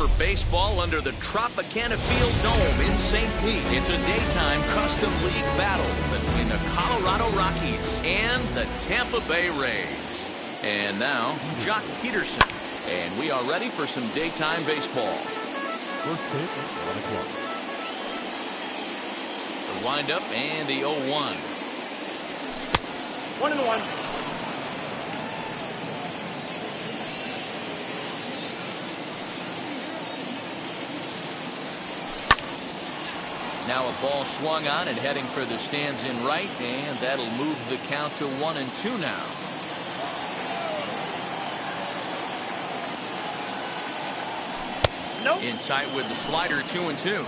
for baseball under the Tropicana Field Dome in St. Pete. It's a daytime custom league battle between the Colorado Rockies and the Tampa Bay Rays. And now, Jock Peterson. And we are ready for some daytime baseball. First pitch, 1 o'clock. The windup and the 0-1. 1-1. Now a ball swung on and heading for the stands in right, and that'll move the count to 1-2 now. Nope. In tight with the slider, 2-2.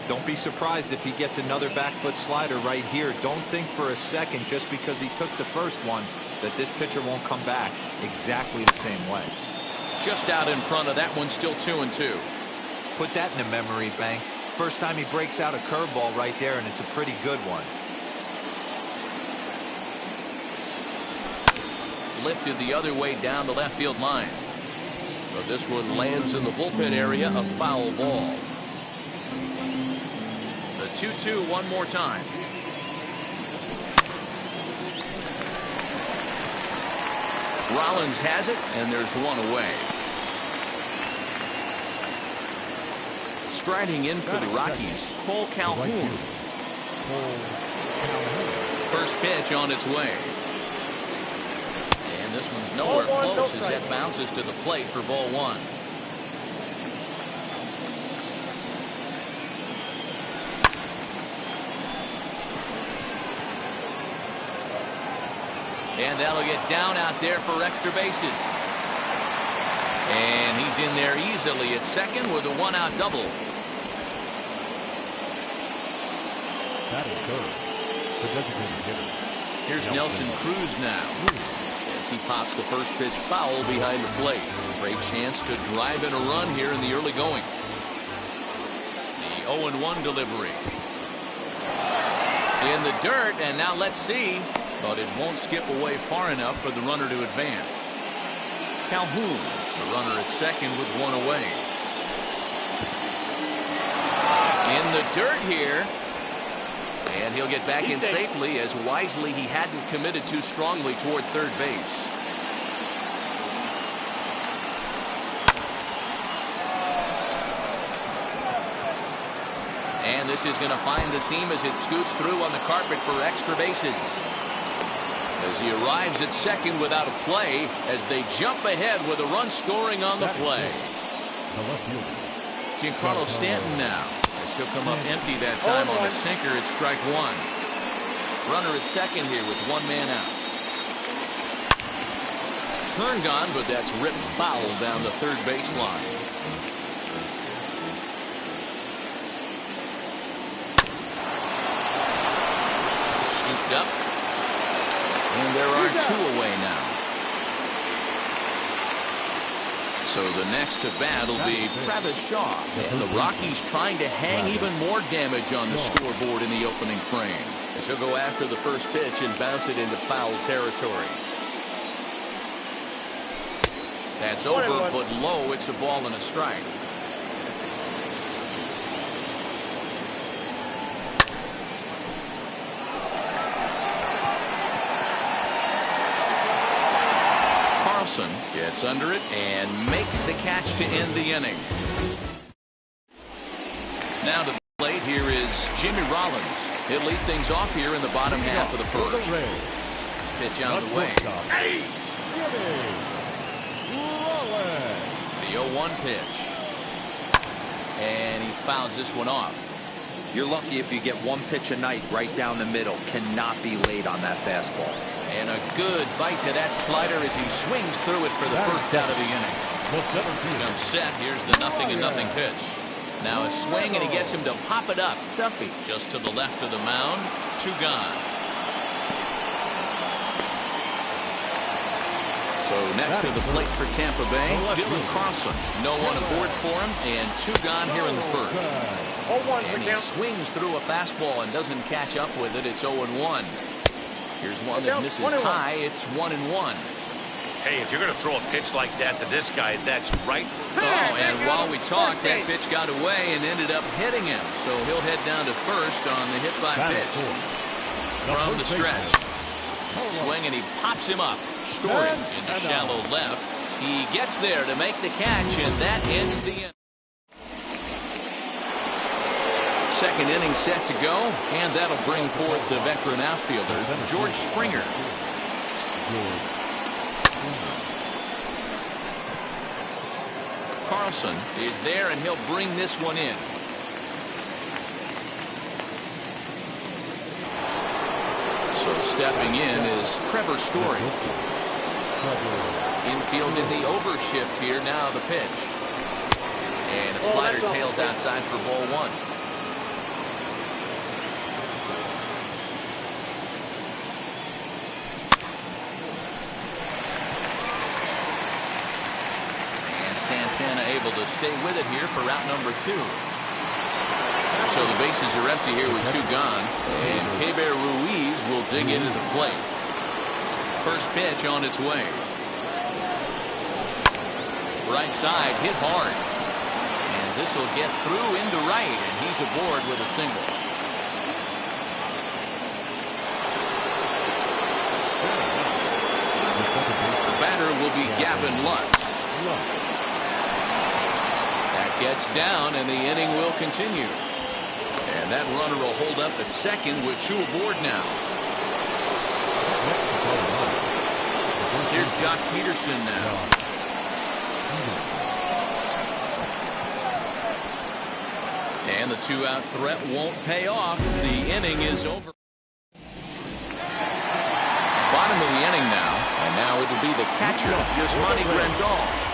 Don't be surprised if he gets another back foot slider right here. Don't think for a second, just because he took the first one, that this pitcher won't come back exactly the same way. Just out in front of that one, still 2-2. Put that in a memory bank. First time he breaks out a curveball right there, and it's a pretty good one. Lifted the other way down the left field line. But this one lands in the bullpen area, a foul ball. The 2-2 one more time. Rollins has it, and there's one away. Striding in for the Rockies, Cole Calhoun. First pitch on its way. And this one's nowhere close as that bounces to the plate for ball one. And that'll get down out there for extra bases. And he's in there easily at second with a one-out double. Batting third, the designated hitter. Here's Nelson Cruz now. As he pops the first pitch foul behind the plate. Great chance to drive in a run here in the early going. The 0-1 delivery. In the dirt, and now let's see. But it won't skip away far enough for the runner to advance. Calhoun, the runner at second with one away. In the dirt here. And he'll get back in safely, as wisely he hadn't committed too strongly toward third base. And this is going to find the seam as it scoots through on the carpet for extra bases. As he arrives at second without a play, as they jump ahead with a run scoring on the play. The left fielder. Giancarlo Stanton now. As he'll come up empty that time on the sinker at strike one. Runner at second here with one man out. Turned on, but that's ripped foul down the third baseline. Scooped up. And there are two away now. So the next to bat will be Travis Shaw. And the Rockies trying to hang even more damage on the scoreboard in the opening frame. As he'll go after the first pitch and bounce it into foul territory. That's over, but low. It's a ball and a strike. Gets under it and makes the catch to end the inning. Now to the plate, here is Jimmy Rollins. He'll lead things off here in the bottom half of the first. Pitch on the way. The 0-1 pitch. And he fouls this one off. You're lucky if you get one pitch a night right down the middle. Cannot be late on that fastball. And a good bite to that slider as he swings through it for the first out of the inning. Jump set. Here's the 0-0 pitch. Now a swing, and he gets him to pop it up. Duffy just to the left of the mound. Two gone. So next to the plate for Tampa Bay, Dylan Carlson. No one aboard for him, and two gone here in the first. And he swings through a fastball and doesn't catch up with it. It's 0-1. Here's one that misses high. It's 1-1. Hey, if you're going to throw a pitch like that to this guy, that's right. Oh, and while we talked, that pitch got away and ended up hitting him. So he'll head down to first on the hit by pitch. From the stretch. Swing, and he pops him up. Story into shallow left. He gets there to make the catch, and that ends the inning. Second inning set to go, and that'll bring forth the veteran outfielder, George Springer. Carlson is there, and he'll bring this one in. So stepping in is Trevor Story. Infield in the overshift here. Now the pitch. And a slider tails outside for ball one. And Santana able to stay with it here for route number 2. So the bases are empty here with 2 gone. And Keibert Ruiz will dig into the plate. First pitch on its way. Right side hit hard. And this will get through into right. And he's aboard with a single. The batter will be Gavin Lux. That gets down, and the inning will continue. And that runner will hold up at second with 2 aboard now. Here's Jock Peterson now. And the 2-out threat won't pay off. The inning is over. Bottom of the inning now. And now it'll be the catcher, Yasmani Grandal.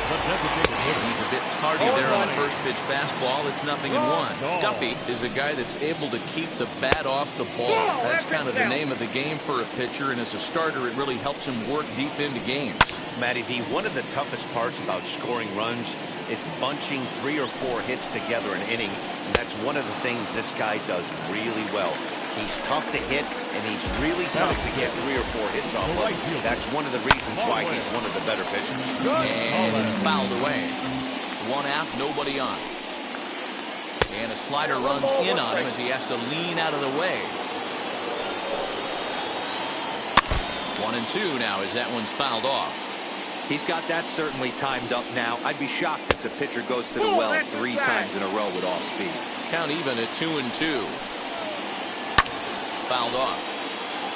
He's a bit tardy there on the first pitch fastball. It's 0-1. Duffy is a guy that's able to keep the bat off the ball. That's kind of the name of the game for a pitcher, and as a starter, it really helps him work deep into games. Matty V, one of the toughest parts about scoring runs is bunching 3 or 4 hits together an inning. And that's one of the things this guy does really well. He's tough to hit, and he's really tough to get 3 or 4 hits off of. That's one of the reasons why he's one of the better pitchers. And it's fouled away. 1 out, nobody on. And a slider runs in on him as he has to lean out of the way. 1-2 now as that one's fouled off. He's got that certainly timed up now. I'd be shocked if the pitcher goes to the well 3 times in a row with off speed. Count even at 2-2. Fouled off.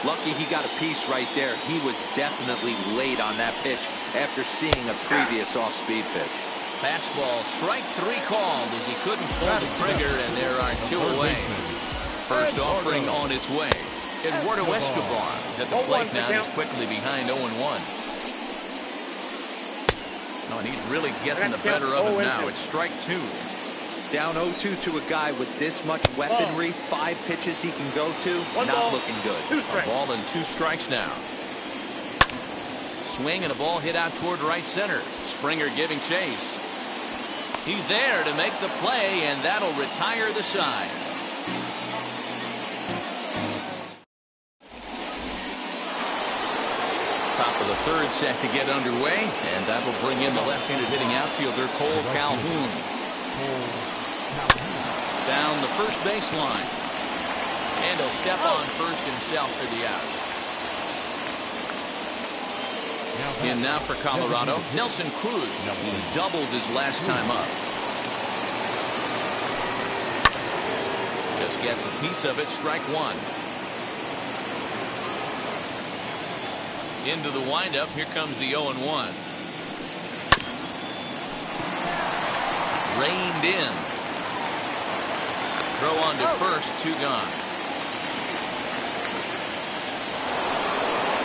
Lucky he got a piece right there. He was definitely late on that pitch after seeing a previous off-speed pitch. Fastball, strike 3 called as he couldn't pull the trigger, and there are 2 away. First offering on its way. Eduardo Escobar is at the plate now. He's quickly behind 0-1. Oh, and he's really getting the better of it now. It's strike 2. Down 0-2 to a guy with this much weaponry, 5 pitches he can go to, not looking good. A ball and 2 strikes now. Swing and a ball hit out toward right center. Springer giving chase. He's there to make the play, and that'll retire the side. Top of the 3rd set to get underway, and that will bring in the left-handed hitting outfielder Cole Calhoun. Down the first baseline. And he'll step on first himself for the out. In now for Colorado, Nelson Cruz. He doubled his last time up. Just gets a piece of it, strike 1. Into the windup, here comes the 0-1. Reined in. Throw on to first, 2 gone.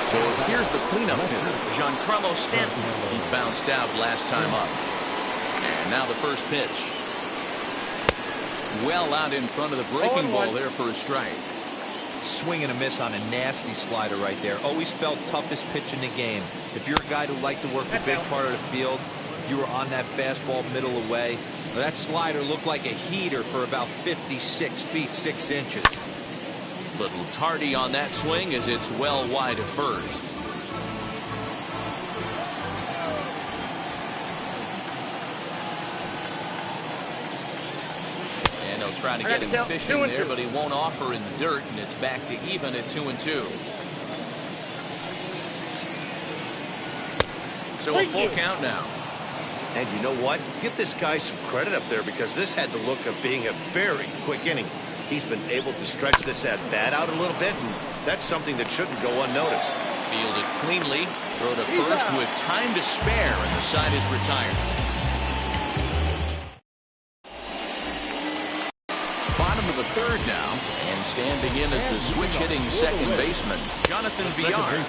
So here's the cleanup hitter, Giancarlo Stanton. He bounced out last time up. And now the first pitch. Well out in front of the breaking ball there for a strike. Swing and a miss on a nasty slider right there. Always felt toughest pitch in the game. If you're a guy who liked to work a big part of the field, you were on that fastball middle away. That slider looked like a heater for about 56 feet 6 inches. Little tardy on that swing as it's well wide of first. try to get him fishing there, but he won't offer in the dirt, and it's back to even at 2-2. So a full count now. And you know what? Give this guy some credit up there, because this had the look of being a very quick inning. He's been able to stretch this at-bat out a little bit, and that's something that shouldn't go unnoticed. Fielded cleanly, throw to first with time to spare, and the side is retired. Bottom of the third now, and standing in as the switch-hitting second baseman, Jonathan Villar.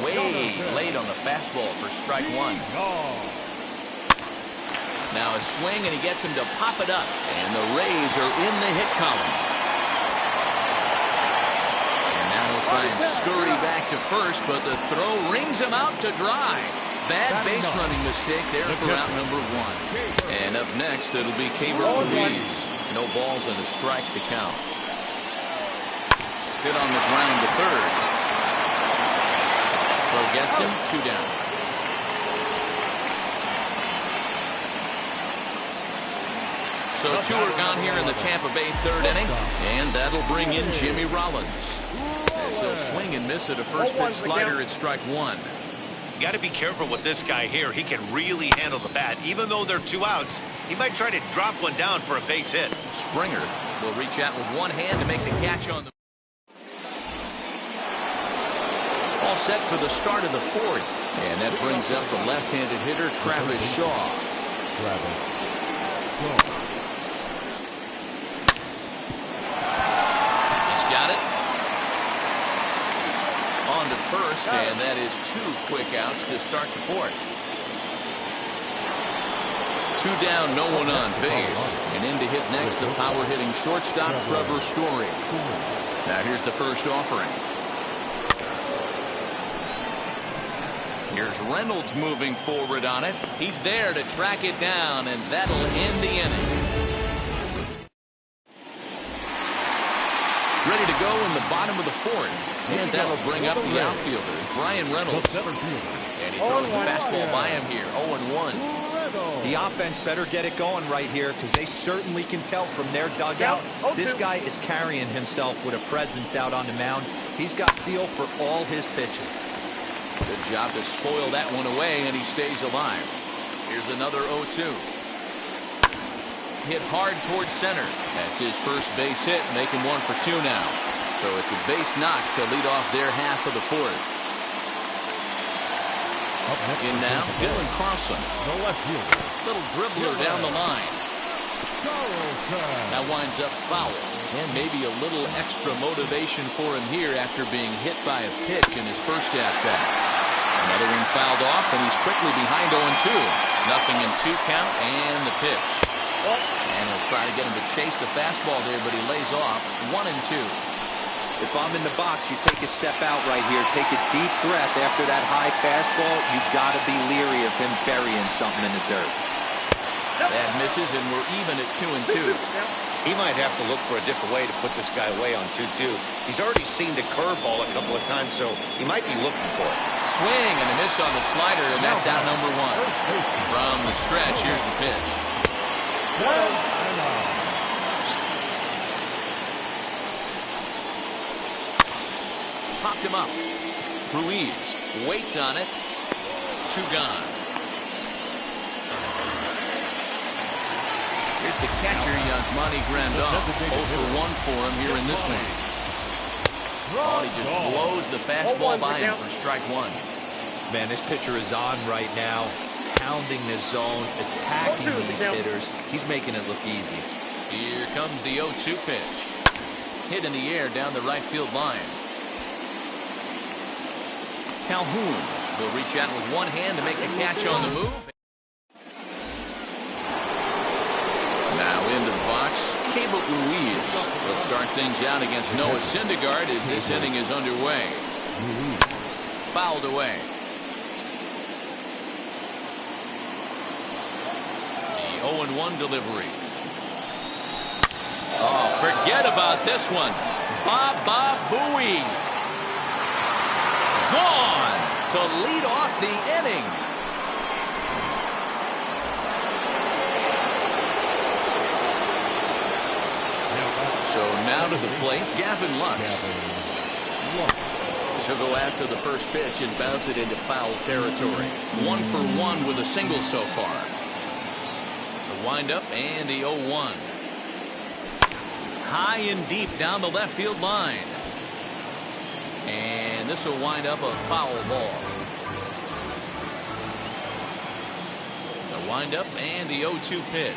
Way late on the fastball for strike one. Now a swing, and he gets him to pop it up, and the Rays are in the hit column. And now he'll try and scurry back to first, but the throw rings him out to dry. Bad base running mistake there for out number one. And up next, it'll be Keibert Ruiz. No balls and a strike to count. Hit on the ground to third. Throw gets him, 2 down. So 2 are gone here in the Tampa Bay third inning, and that'll bring in Jimmy Rollins. As he'll swing and miss at a first pitch slider at strike one. You got to be careful with this guy here. He can really handle the bat. Even though they're 2 outs, he might try to drop one down for a base hit. Springer will reach out with one hand to make the catch on the. All set for the start of the fourth, and that brings up the left-handed hitter Travis Shaw. Got it. On to first, and that is 2 quick outs to start the fourth. 2 down, no one on base. And in to hit next, the power-hitting shortstop, Trevor Story. Now here's the first offering. Here's Reynolds moving forward on it. He's there to track it down, and that'll end the inning. Ready to go in the bottom of the fourth. And that'll bring up the outfielder, Brian Reynolds. And he throws the fastball by him here, 0-1. The offense better get it going right here, because they certainly can tell from their dugout. This guy is carrying himself with a presence out on the mound. He's got feel for all his pitches. Good job to spoil that one away, and he stays alive. Here's another 0-2. Hit hard towards center. That's his first base hit, making 1 for 2 now. So it's a base knock to lead off their half of the fourth. In now, Dylan Carlson. Little dribbler down the line. That winds up foul. And maybe a little extra motivation for him here after being hit by a pitch in his first at-bat. Another one fouled off, and he's quickly behind 0-2. Nothing in 2 count, and the pitch. And he'll try to get him to chase the fastball there, but he lays off 1-2. If I'm in the box, you take a step out right here. Take a deep breath after that high fastball. You got to be leery of him burying something in the dirt. That misses, and we're even at 2-2. He might have to look for a different way to put this guy away on 2-2. He's already seen the curveball a couple of times, so he might be looking for it. Swing and a miss on the slider, and that's out number 1. From the stretch, here's the pitch. Popped him up. Ruiz waits on it. 2 gone. Here's the catcher, Yasmani Grandal. 0 for 1 for him here in this one. Oh, he just blows the fastball by him for strike 1. Man, this pitcher is on right now, pounding the zone, attacking these hitters. He's making it look easy. Here comes the 0-2 pitch. Hit in the air down the right field line. Calhoun will reach out with one hand to make the catch on the move. Now into the box, Keibert Ruiz will start things out against Noah Syndergaard as this inning is underway. Fouled away. The 0-1 delivery. Oh, forget about this one. Baba Booey. Gone to lead off the inning. front of the plate, Gavin Lux. Lux. He'll go after the first pitch and bounce it into foul territory. 1 for 1 with a single so far. The windup and the 0-1. High and deep down the left field line. And this will wind up a foul ball. The windup and the 0-2 pitch.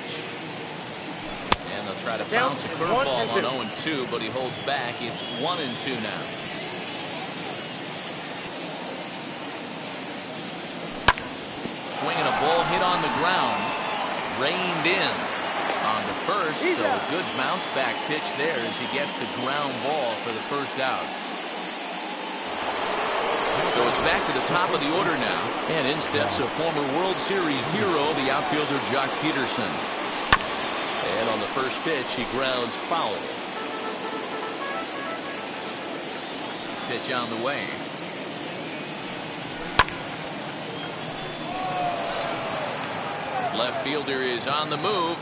And they'll try to bounce a curveball on 0-2, but he holds back. It's 1-2 now. Swinging a ball hit on the ground. Reined in on the first. So a good bounce back pitch there as he gets the ground ball for the first out. So it's back to the top of the order now. And in steps a former World Series hero, the outfielder Jock Peterson. And on the first pitch, he grounds foul. Pitch on the way. Left fielder is on the move.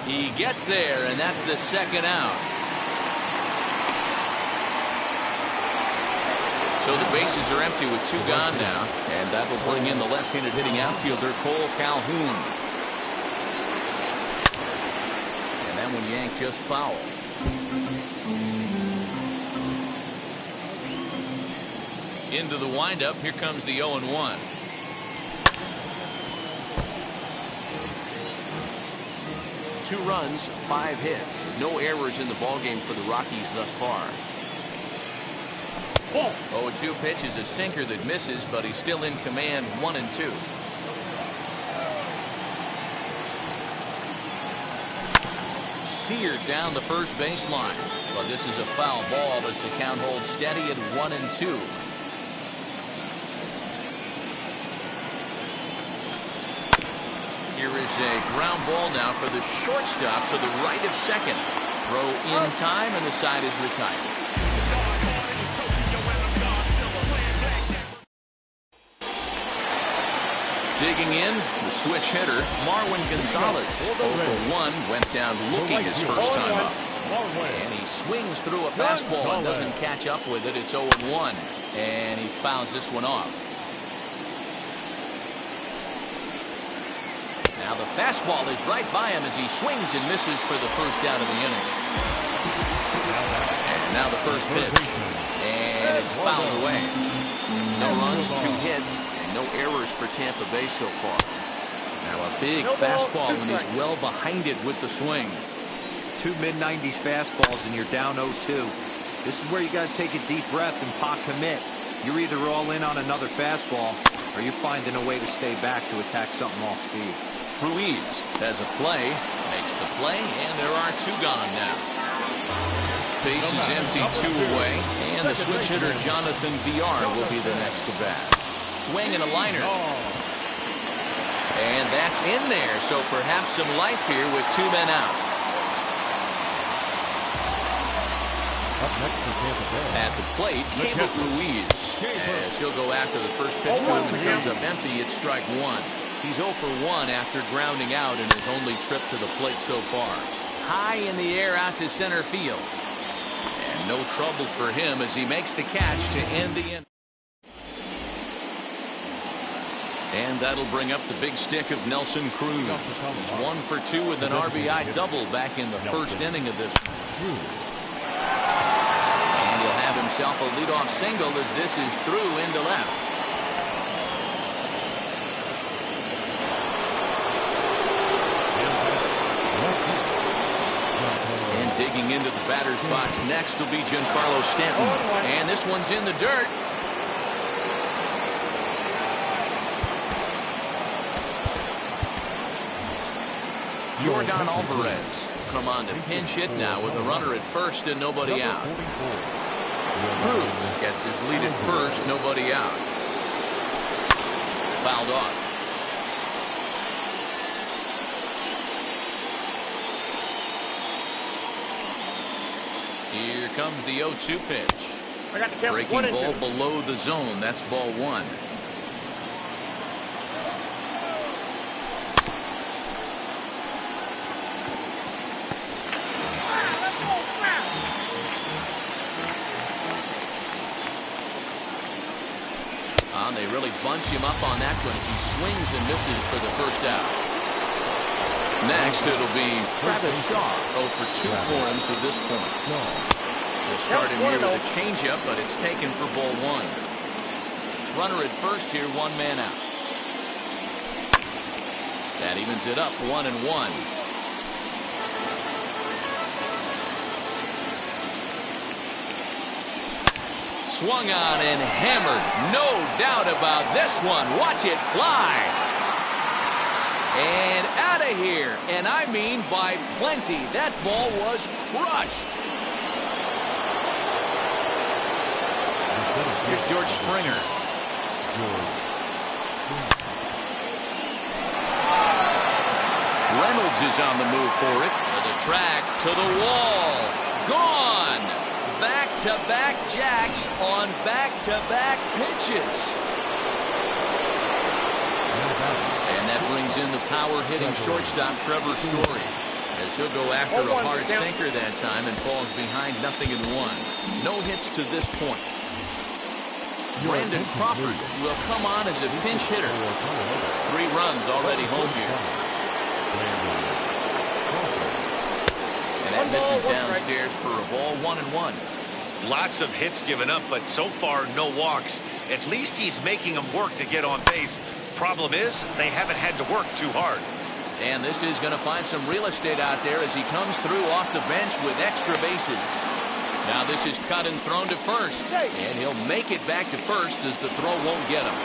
He gets there, and that's the second out. So the bases are empty with 2 gone now, and that will bring in the left-handed hitting outfielder Cole Calhoun. And that one yanked just foul. Into the windup, here comes the 0-1. Two runs, 5 hits. No errors in the ballgame for the Rockies thus far. 0-2 pitch is a sinker that misses, but he's still in command. 1-2. Seared down the first baseline, but this is a foul ball as the count holds steady at 1-2. Here is a ground ball now for the shortstop to the right of second. Throw in time, and the side is retired. Digging in, the switch hitter, Marwin Gonzalez. 0 for 1, went down looking his first time up. And he swings through a fastball and doesn't catch up with it. It's 0-1, and he fouls this one off. Now the fastball is right by him as he swings and misses for the first out of the inning. And now the first pitch. And it's fouled away. No runs, 2 hits, and no errors for Tampa Bay so far. Now a big fastball, and he's well behind it with the swing. 2 mid-90s fastballs and you're down 0-2. This is where you got to take a deep breath and pot commit. You're either all in on another fastball or you're finding a way to stay back to attack something off speed. Ruiz has a play, makes the play, and there are 2 gone now. Base is empty, 2 away, and the switch hitter Jonathan Villar will be the next to bat. Swing and a liner. And that's in there, so perhaps some life here with 2 men out. Up next for Tampa Bay. At the plate, Keibert Ruiz. As he'll go after the first pitch to him and comes up empty, it's strike 1. He's 0 for 1 after grounding out in his only trip to the plate so far. High in the air out to center field. And no trouble for him as he makes the catch to end the inning. And that'll bring up the big stick of Nelson Cruz. He's 1 for 2 with an RBI double back in the first inning of this one. And he'll have himself a leadoff single as this is through into left. And digging into the batter's box next will be Giancarlo Stanton. And this one's in the dirt. Yordan Alvarez come on to pinch hit now with a runner at first and nobody out. Cruz gets his lead at first, nobody out. Fouled off. Here comes the 0-2 pitch. Breaking ball below the zone. That's ball 1. bunch him up on that one as he swings and misses for the first out. Next, it'll be Travis Shaw. 0 for 2 for him to this point. We'll start him here with a changeup, but it's taken for ball 1. Runner at first here, 1 man out. That evens it up, 1-1. Swung on and hammered. No doubt about this one. Watch it fly. And out of here. And I mean by plenty. That ball was crushed. Here's George Springer. Reynolds is on the move for it. To the track, to the wall. Gone. Back-to-back jacks on back-to-back pitches. And that brings in the power-hitting shortstop Trevor Story, as he'll go after a hard sinker that time and falls behind 0-1. No hits to this point. Brandon Crawford will come on as a pinch hitter. 3 runs already home here. And that misses downstairs for a ball, 1-1. Lots of hits given up, but so far no walks. At least he's making them work to get on base. Problem is, they haven't had to work too hard. And this is going to find some real estate out there as he comes through off the bench with extra bases. Now this is cut and thrown to first, and he'll make it back to first as the throw won't get him.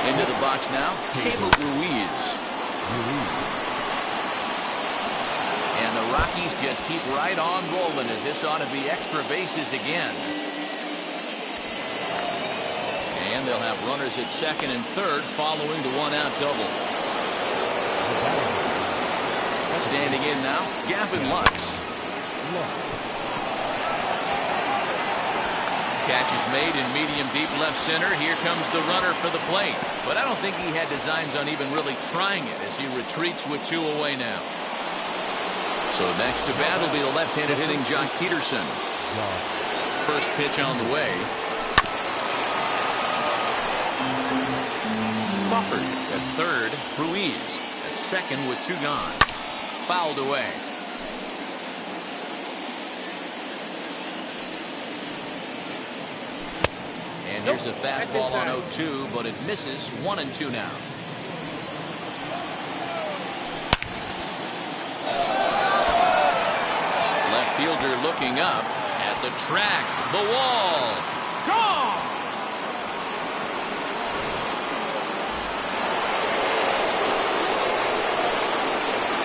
Into the box now, Keibert Ruiz. And the Rockies just keep right on rolling as this ought to be extra bases again. And they'll have runners at second and third following the 1-out double. Standing in now, Gavin Lux. Catch is made in medium deep left center. Here comes the runner for the plate. But I don't think he had designs on even really trying it as he retreats with 2 away now. So next to bat will be the left-handed hitting Jock Peterson. First pitch on the way. Crawford at third. Ruiz at second with 2 gone. Fouled away. And here's a fastball on 0-2, but it misses. 1-2 now. Left fielder looking up at the track, the wall. Gone!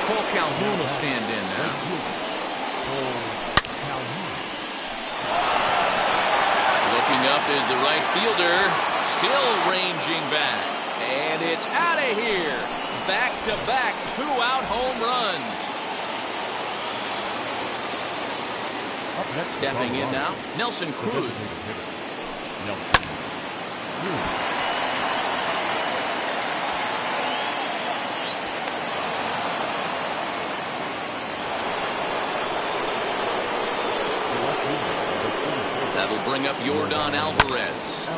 Cole Calhoun will stand in now. Looking up is the right fielder, still ranging back. And it's out of here. Back-to-back 2-out home runs. Stepping in now, Nelson Cruz. That'll bring up Yordan Alvarez.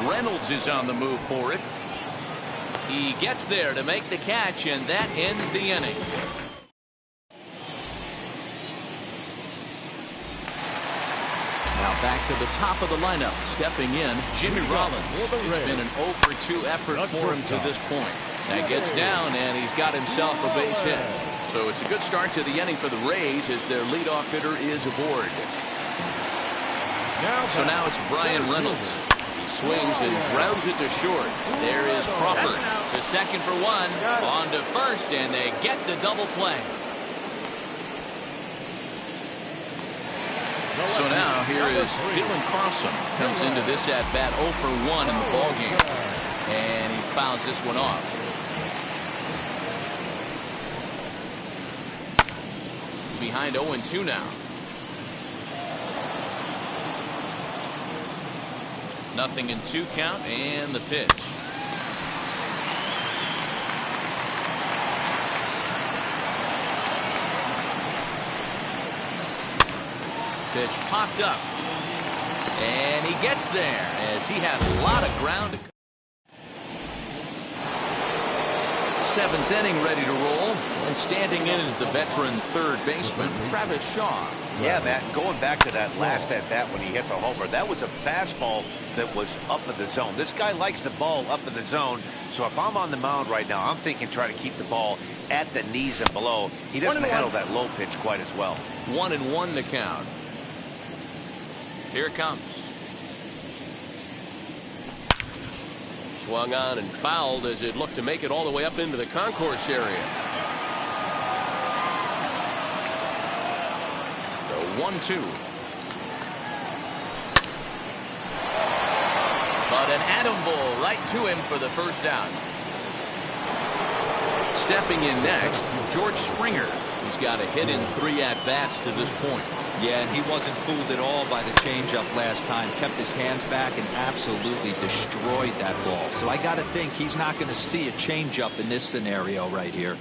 Reynolds is on the move for it. He gets there to make the catch, and that ends the inning. Now back to the top of the lineup. Stepping in, Jimmy Rollins. It's been an 0 for 2 effort for him to this point. That gets down, and he's got himself a base hit. So it's a good start to the inning for the Rays as their leadoff hitter is aboard. So now it's Brian Reynolds. He swings and grounds it to short. There is Crawford. The second for 1. On to first, and they get the double play. So now here is Dylan Carlson. Comes into this at bat 0 for 1 in the ballgame. And he fouls this one off. Behind 0-2 now. Nothing in 2 count, and the pitch. Pitch popped up. And he gets there as he had a lot of ground to cover. Seventh inning ready to roll, and standing in is the veteran third baseman Travis Shaw. Yeah, Matt, going back to that last at bat when he hit the homer, that was a fastball that was up in the zone. This guy likes the ball up in the zone, so if I'm on the mound right now, I'm thinking try to keep the ball at the knees and below. He doesn't handle that low pitch quite as well. 1-1 the count. Here it comes. Swung on and fouled as it looked to make it all the way up into the concourse area. The 1-2. But an atom ball right to him for the first out. Stepping in next, George Springer. He's got a hit in 3 at-bats to this point. Yeah, and he wasn't fooled at all by the changeup last time. Kept his hands back and absolutely destroyed that ball. So I got to think he's not going to see a changeup in this scenario right here.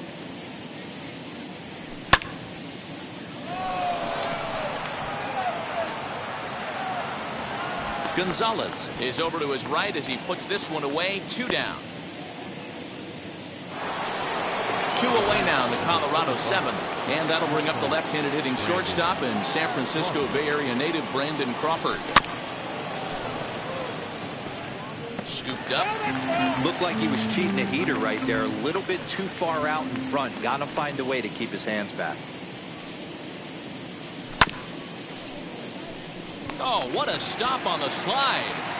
Gonzalez is over to his right as he puts this one away. 2 down. 2 away now in the Colorado 7th. And that'll bring up the left-handed hitting shortstop and San Francisco Bay Area native Brandon Crawford. Scooped up. Looked like he was cheating a heater right there. A little bit too far out in front. Got to find a way to keep his hands back. Oh, what a stop on the slide.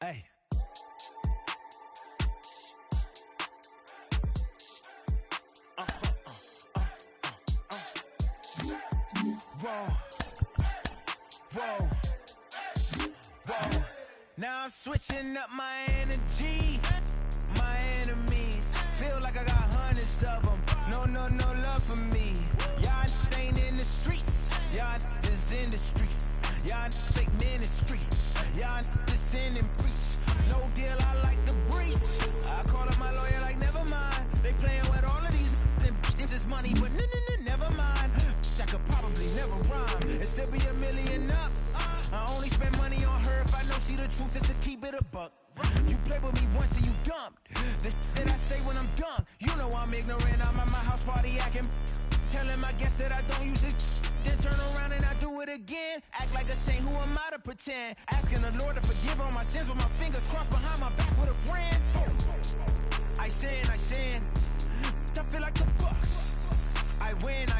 Hey. Whoa. Now I'm switching up my energy. My enemies feel like I got hundreds of them. No love for me. Y'all ain't in the streets. Y'all is in the street. Y'all fake ministry. Y'all just sin and preach. No deal, I like the breach. I call up my lawyer like, never mind. They playing with all of these this is money, but never mind. That could probably never rhyme and still be $1 million up. I only spend money on her if I know she the truth, just to keep it a buck. You play with me once and you dumped. The that I say when I'm done, you know I'm ignorant. I'm at my house party acting, telling my guests that I don't use it. Then turn around and I do it again. Act like a saint, who am I to pretend? Asking the Lord to forgive all my sins with my fingers crossed behind my back with a brand. I sin. I feel like the Bucks. I win.